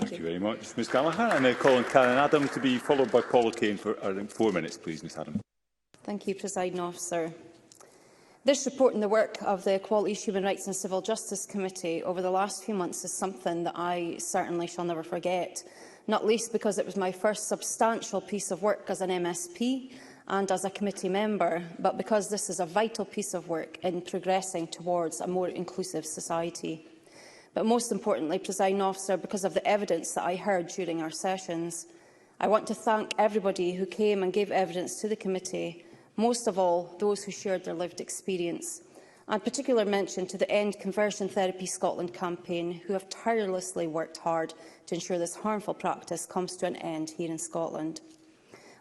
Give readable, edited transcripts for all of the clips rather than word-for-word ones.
Thank you very much, Ms Gallagher. I now call on Karen Adam to be followed by Paul O'Kane for 4 minutes, please, Ms Adam. Thank you, Presiding Officer. This report and the work of the Equalities, Human Rights and Civil Justice Committee over the last few months is something that I certainly shall never forget, not least because it was my first substantial piece of work as an MSP and as a committee member, but because this is a vital piece of work in progressing towards a more inclusive society. But most importantly, Presiding Officer, because of the evidence that I heard during our sessions. I want to thank everybody who came and gave evidence to the committee, most of all those who shared their lived experience, and particular mention to the End Conversion Therapy Scotland campaign, who have tirelessly worked hard to ensure this harmful practice comes to an end here in Scotland.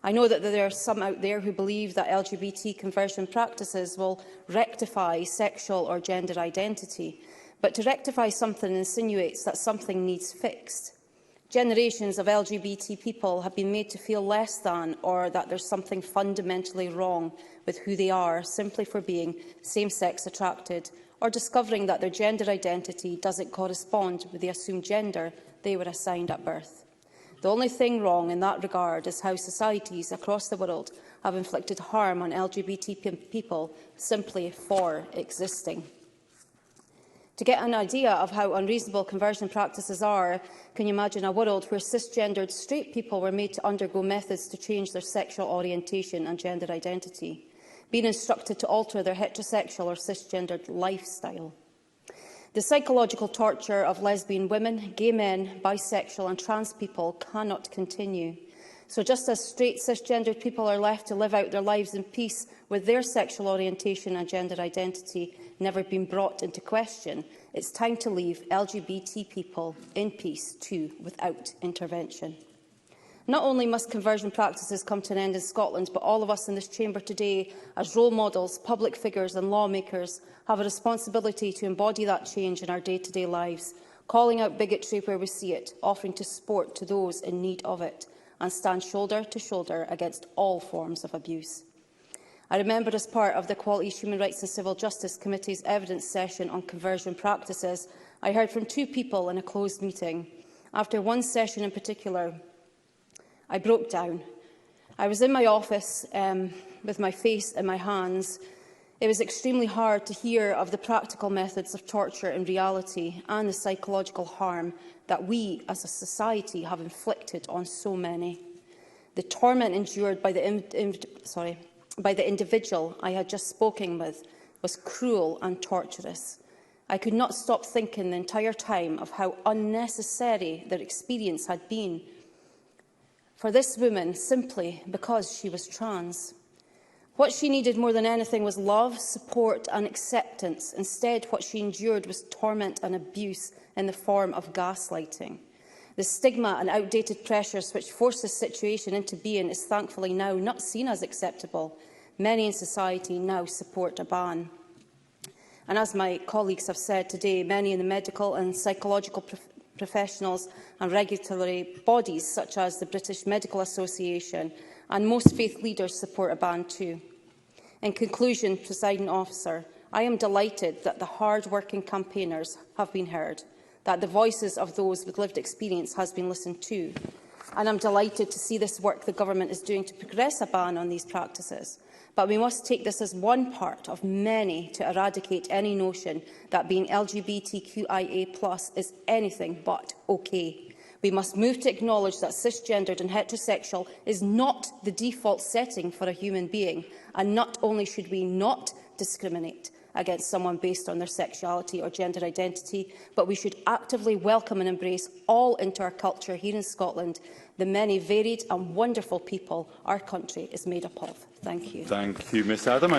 I know that there are some out there who believe that LGBT conversion practices will rectify sexual or gender identity, but to rectify something insinuates that something needs fixed. Generations of LGBT people have been made to feel less than, or that there's something fundamentally wrong with who they are simply for being same-sex attracted, or discovering that their gender identity doesn't correspond with the assumed gender they were assigned at birth. The only thing wrong in that regard is how societies across the world have inflicted harm on LGBT people simply for existing. To get an idea of how unreasonable conversion practices are, can you imagine a world where cisgendered straight people were made to undergo methods to change their sexual orientation and gender identity, being instructed to alter their heterosexual or cisgendered lifestyle? The psychological torture of lesbian women, gay men, bisexual and trans people cannot continue. So just as straight cisgendered people are left to live out their lives in peace with their sexual orientation and gender identity never been brought into question, it's time to leave LGBT people in peace too, without intervention. Not only must conversion practices come to an end in Scotland, but all of us in this chamber today, as role models, public figures and lawmakers, have a responsibility to embody that change in our day-to-day lives, calling out bigotry where we see it, offering to support to those in need of it, and stand shoulder to shoulder against all forms of abuse. I remember, as part of the Equalities, Human Rights and Civil Justice Committee's evidence session on conversion practices, I heard from two people in a closed meeting. After one session in particular, I broke down. I was in my office with my face in my hands. It was extremely hard to hear of the practical methods of torture in reality and the psychological harm that we as a society have inflicted on so many. The torment endured by the individual I had just spoken with was cruel and torturous. I could not stop thinking the entire time of how unnecessary their experience had been for this woman simply because she was trans. What she needed more than anything was love, support and acceptance. Instead, what she endured was torment and abuse in the form of gaslighting. The stigma and outdated pressures which forced this situation into being is thankfully now not seen as acceptable. Many in society now support a ban. And as my colleagues have said today, many in the medical and psychological professionals and regulatory bodies such as the British Medical Association and most faith leaders support a ban too. In conclusion, Presiding Officer, I am delighted that the hard-working campaigners have been heard, that the voices of those with lived experience has been listened to, and I'm delighted to see this work the Government is doing to progress a ban on these practices. But we must take this as one part of many to eradicate any notion that being LGBTQIA+ is anything but okay. We must move to acknowledge that cisgendered and heterosexual is not the default setting for a human being, and not only should we not discriminate against someone based on their sexuality or gender identity, but we should actively welcome and embrace all into our culture here in Scotland, the many varied and wonderful people our country is made up of. Thank you. Thank you, Ms Adam.